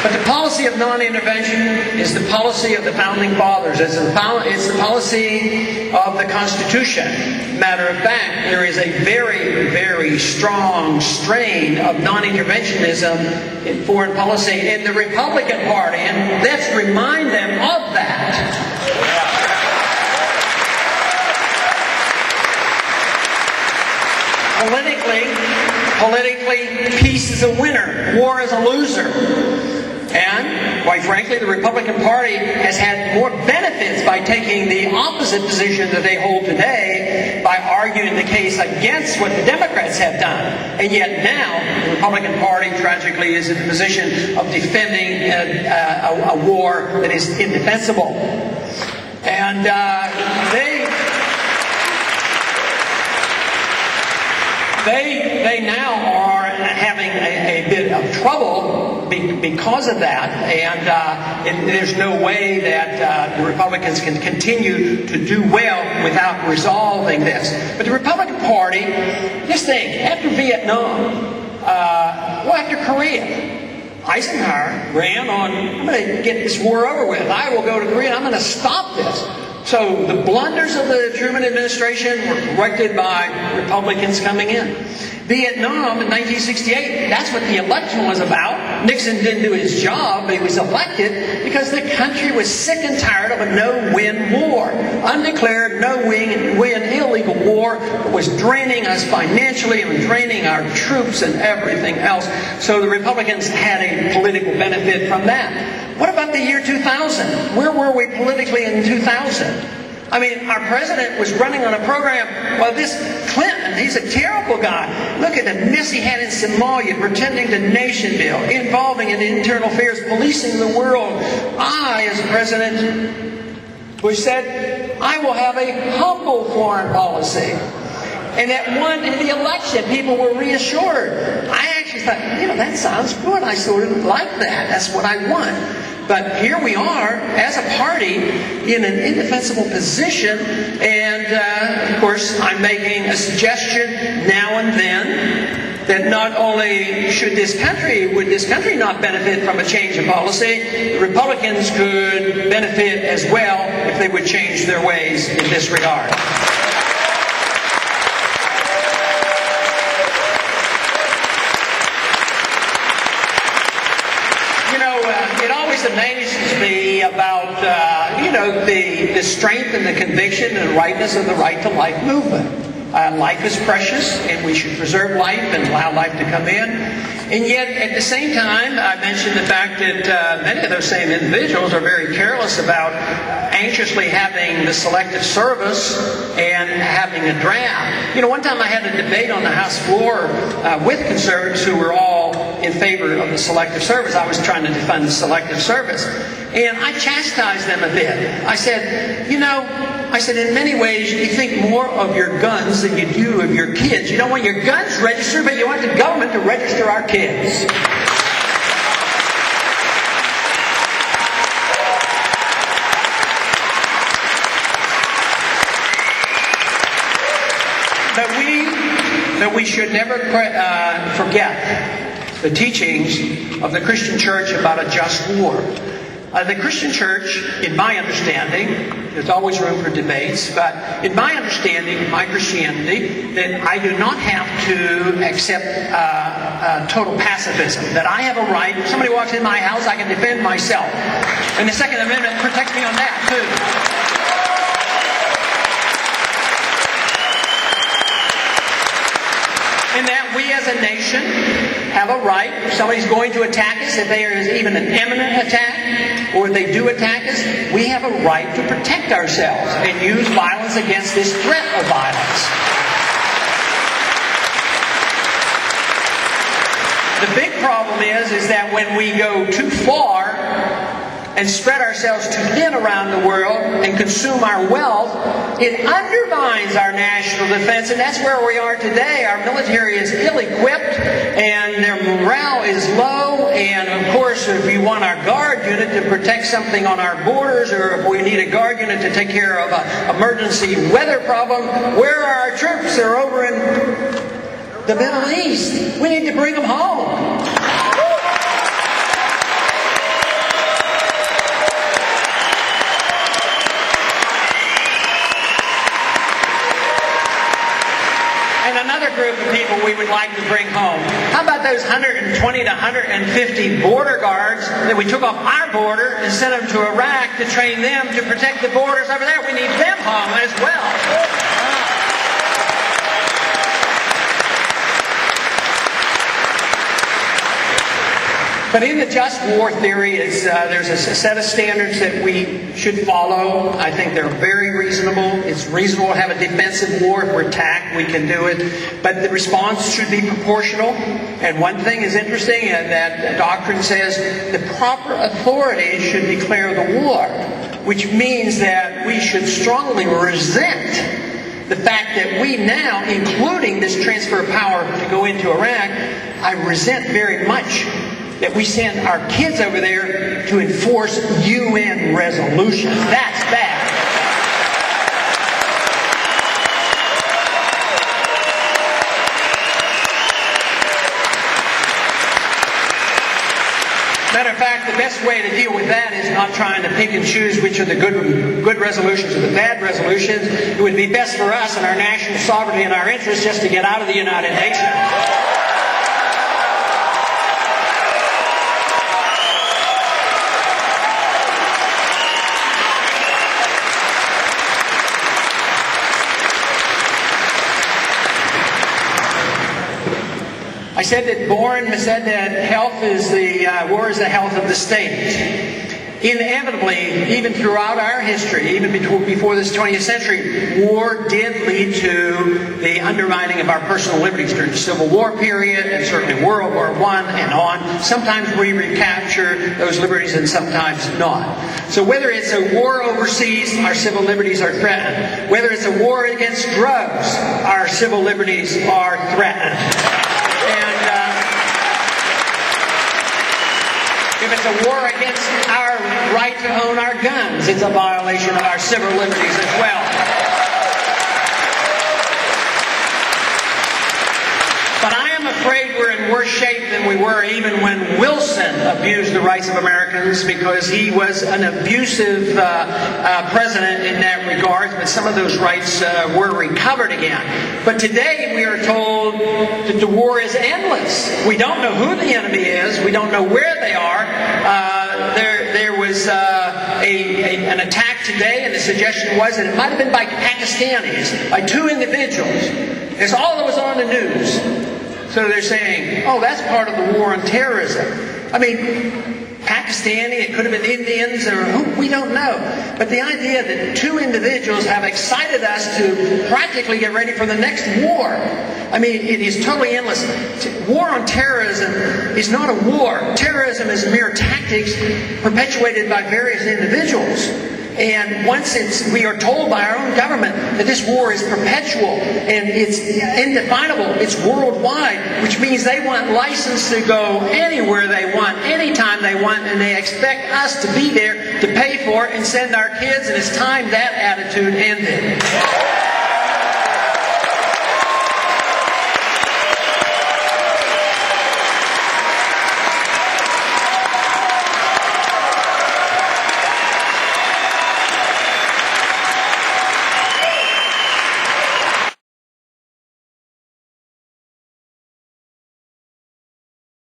But the policy of non-intervention is the policy of the Founding Fathers. It's the policy of the Constitution. Matter of fact, there is a very, very strong strain of non-interventionism in foreign policy in the Republican Party, and let's remind them of that. Politically, peace is a winner, war is a loser. And, quite frankly, the Republican Party has had more benefits by taking the opposite position that they hold today, by arguing the case against what the Democrats have done. And yet now, the Republican Party, tragically, is in the position of defending a war that is indefensible. And they now are having a bit of trouble because of that, and there's no way that the Republicans can continue to do well without resolving this. But the Republican Party, just think, after Vietnam, after Korea, Eisenhower ran on, I'm going to get this war over with. I will go to Korea and I'm going to stop this. So the blunders of the Truman administration were corrected by Republicans coming in. Vietnam in 1968, that's what the election was about. Nixon didn't do his job, but he was elected because the country was sick and tired of a no-win war. Undeclared, no-win, illegal war that was draining us financially and draining our troops and everything else. So the Republicans had a political benefit from that. What about the year 2000? Where were we politically in 2000? I mean, our president was running on a program, well, this Clinton, he's a terrible guy. Look at the mess he had in Somalia, pretending to nation build, involving in internal affairs, policing the world. I, as president, Bush said, I will have a humble foreign policy. And that won in the election. People were reassured. I actually thought, that sounds good. I sort of like that. That's what I want. But here we are, as a party, in an indefensible position. And, of course, I'm making a suggestion now and then that not only would this country not benefit from a change of policy, the Republicans could benefit as well if they would change their ways in this regard. It always amazes me about, the strength and the conviction and the rightness of the Right to Life movement. Life is precious, and we should preserve life and allow life to come in. And yet, at the same time, I mentioned the fact that many of those same individuals are very careless about anxiously having the selective service and having a draft. One time I had a debate on the House floor with conservatives who were all in favor of the selective service. I was trying to defend the selective service. And I chastised them a bit. I said, in many ways you think more of your guns than you do of your kids. You don't want your guns registered, but you want the government to register our kids. But we should never forget the teachings of the Christian church about a just war. The Christian church, in my understanding, there's always room for debates, but in my understanding, my Christianity, that I do not have to accept total pacifism. That I have a right, if somebody walks in my house, I can defend myself. And the Second Amendment protects me on that, too. And that we as a nation have a right, if somebody's going to attack us, if there is even an imminent attack, or they do attack us, we have a right to protect ourselves and use violence against this threat of violence. The big problem is that when we go too far and spread ourselves too thin around the world and consume our wealth, it undermines our national defense, and that's where we are today. Our military is ill-equipped, and their morale is low, and of course, if you want our guard unit to protect something on our borders, or if we need a guard unit to take care of an emergency weather problem, where are our troops? They're over in the Middle East. We need to bring them home. And another group of people we would like to bring home. How about those 120 to 150 border guards that we took off our border and sent them to Iraq to train them to protect the borders over there? We need them home as well. But in the just war theory, there's a set of standards that we should follow. I think they're very reasonable. It's reasonable to have a defensive war. If we're attacked, we can do it. But the response should be proportional. And one thing is interesting, that doctrine says the proper authority should declare the war, which means that we should strongly resent the fact that we now, including this transfer of power to go into Iraq, I resent very much that we send our kids over there to enforce UN resolutions. That's bad. Matter of fact, the best way to deal with that is not trying to pick and choose which are the good resolutions or the bad resolutions. It would be best for us and our national sovereignty and our interests just to get out of the United Nations. I said that war is the health of the state. Inevitably, even throughout our history, even before this 20th century, war did lead to the undermining of our personal liberties during the Civil War period, and certainly World War I and on. Sometimes we recapture those liberties and sometimes not. So whether it's a war overseas, our civil liberties are threatened. Whether it's a war against drugs, our civil liberties are threatened. If it's a war against our right to own our guns, it's a violation of our civil liberties as well. But I am afraid we're in worse shape than we were even when Wilson abused the rights of Americans, because he was an abusive president in that regard, but some of those rights were recovered again. But today we are told that the war is endless. We don't know who the enemy is. We don't know where they are. There was an attack today, and the suggestion was that it might have been by Pakistanis, by two individuals. It's all that was on the news. So they're saying, oh, that's part of the war on terrorism. I mean, Pakistani, it could have been Indians, or who, we don't know. But the idea that two individuals have excited us to practically get ready for the next war. I mean, it is totally endless. War on terrorism is not a war. Terrorism is mere tactics perpetuated by various individuals. And once we are told by our own government that this war is perpetual and it's indefinable, it's worldwide, which means they want license to go anywhere they want, anytime they want, and they expect us to be there to pay for it and send our kids, and it's time that attitude ended.